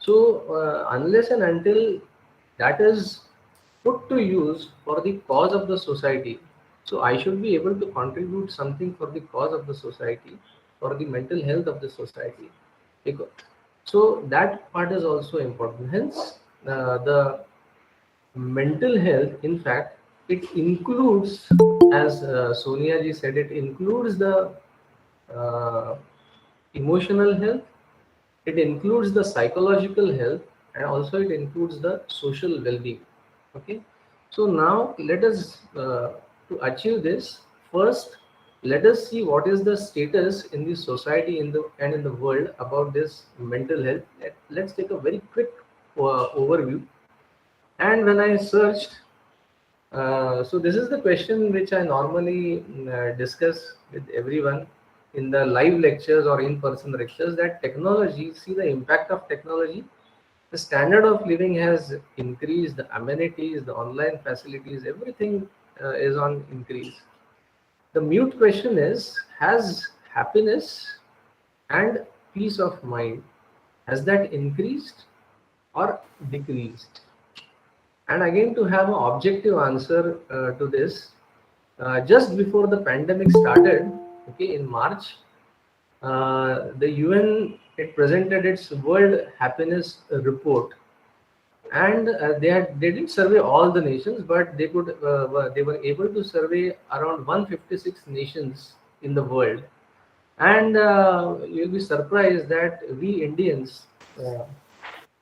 So unless and until that is put to use for the cause of the society, so I should be able to contribute something for the cause of the society, for the mental health of the society. So that part is also important. Hence, the mental health, in fact, it includes, as Sonia ji said, it includes the uh, emotional health, it includes the psychological health, and also it includes the social well-being. Okay, so now let us to achieve this, first let us see what is the status in the society and in the world about this mental health. Let's take a very quick overview. And when I searched, so this is the question which I normally discuss with everyone in the live lectures or in-person lectures, that technology, see the impact of technology. The standard of living has increased, the amenities, the online facilities, everything is on increase. The mute question is, has happiness and peace of mind, has that increased or decreased? And again, to have an objective answer to this, just before the pandemic started, okay, in March, the UN, it presented its World Happiness Report, and they didn't survey all the nations, but they were able to survey around 156 nations in the world. And you'll be surprised that we Indians, uh,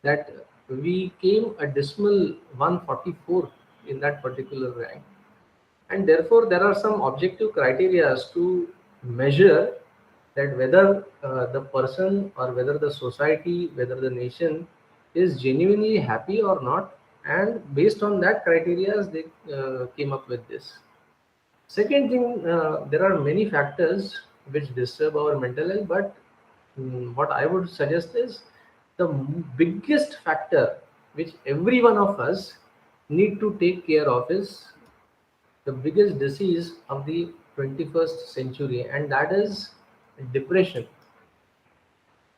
that we came a dismal 144 in that particular rank. And therefore there are some objective criteria to measure that whether the person or whether the society, whether the nation is genuinely happy or not. And based on that criteria, they came up with this. Second thing, there are many factors which disturb our mental health, but what I would suggest is the biggest factor which every one of us need to take care of is the biggest disease of the 21st century, and that is depression.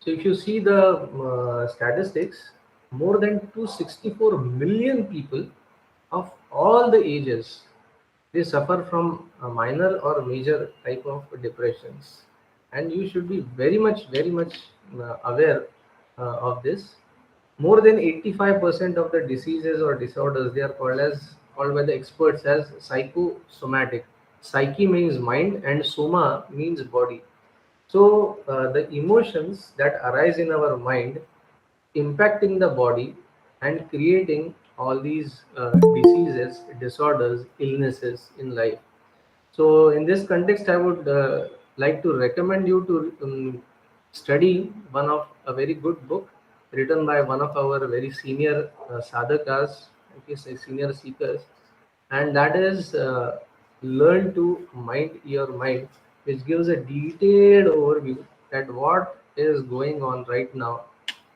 So if you see the statistics, more than 264 million people of all the ages, they suffer from a minor or major type of depressions. And you should be very much aware of this. More than 85% of the diseases or disorders, they are called by the experts as psychosomatic. Psyche means mind and soma means body. So the emotions that arise in our mind impacting the body and creating all these diseases, disorders, illnesses in life. So in this context, I would like to recommend you to study one of a very good book written by one of our very senior sadhakas, okay, say senior seekers, and that is Learn to Mind Your Mind, which gives a detailed overview that what is going on right now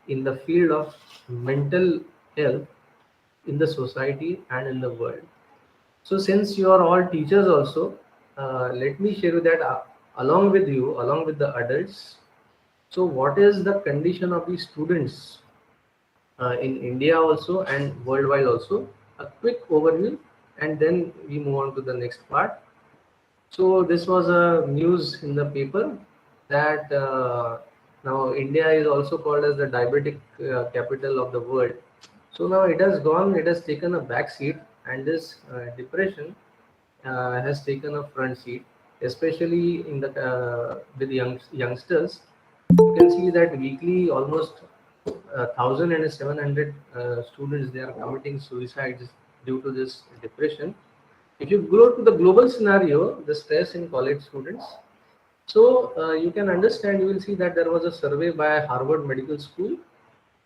in the field of mental health in the society and in the world. So since you are all teachers also, let me share you that along with you, along with the adults. So what is the condition of the students in India also and worldwide also? A quick overview, and then we move on to the next part. So this was a news in the paper that now India is also called as the diabetic capital of the world. So now it has gone, it has taken a back seat, and this depression has taken a front seat, especially in the with youngsters. You can see that weekly almost 1,700 students, they are committing suicides due to this depression. If you go to the global scenario, the stress in college students, so you can understand, you will see that there was a survey by Harvard Medical School,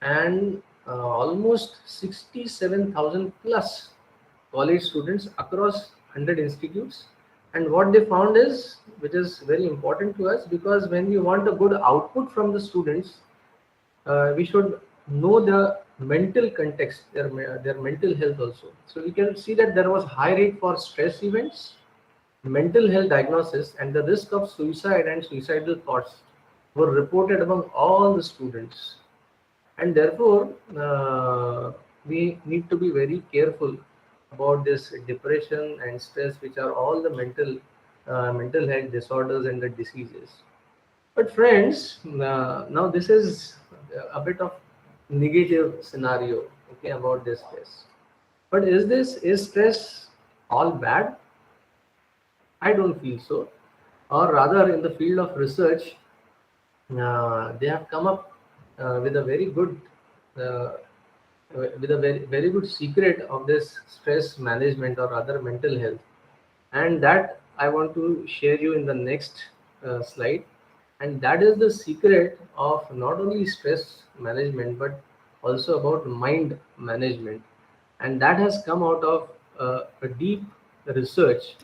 and almost 67,000 plus college students across 100 institutes. And what they found is, which is very important to us, because when we want a good output from the students, we should know the mental context, their mental health also. So we can see that there was high rate for stress events, mental health diagnosis, and the risk of suicide and suicidal thoughts were reported among all the students. And therefore we need to be very careful about this depression and stress, which are all the mental health disorders and the diseases. But friends, now this is a bit of negative scenario, okay, about this stress. But is stress all bad? I don't feel so. Or rather, in the field of research, they have come up with a very good uh, with a very good secret of this stress management or other mental health, and that I want to share you in the next slide. And that is the secret of not only stress management but also about mind management. And that has come out of a deep research.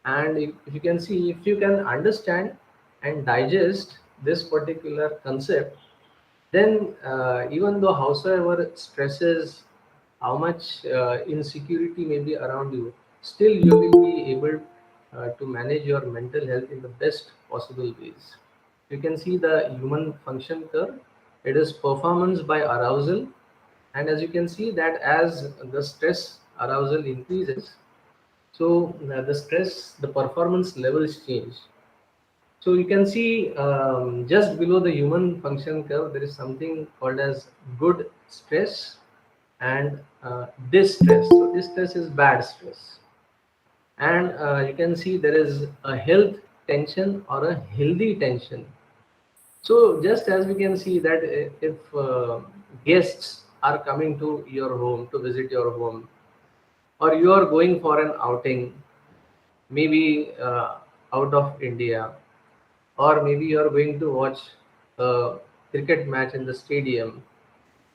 And if you can see, if you can understand and digest this particular concept, then even though howsoever stresses, how much insecurity may be around you, still you will be able to manage your mental health in the best possible ways. You can see the human function curve. It is performance by arousal, and as you can see that as the stress arousal increases, so the performance levels change. So you can see just below the human function curve, there is something called as good stress and distress. So distress is bad stress. And you can see there is a health tension or a healthy tension. So just as we can see that if guests are coming to your home to visit your home, or you are going for an outing, maybe out of India, or maybe you are going to watch a cricket match in the stadium,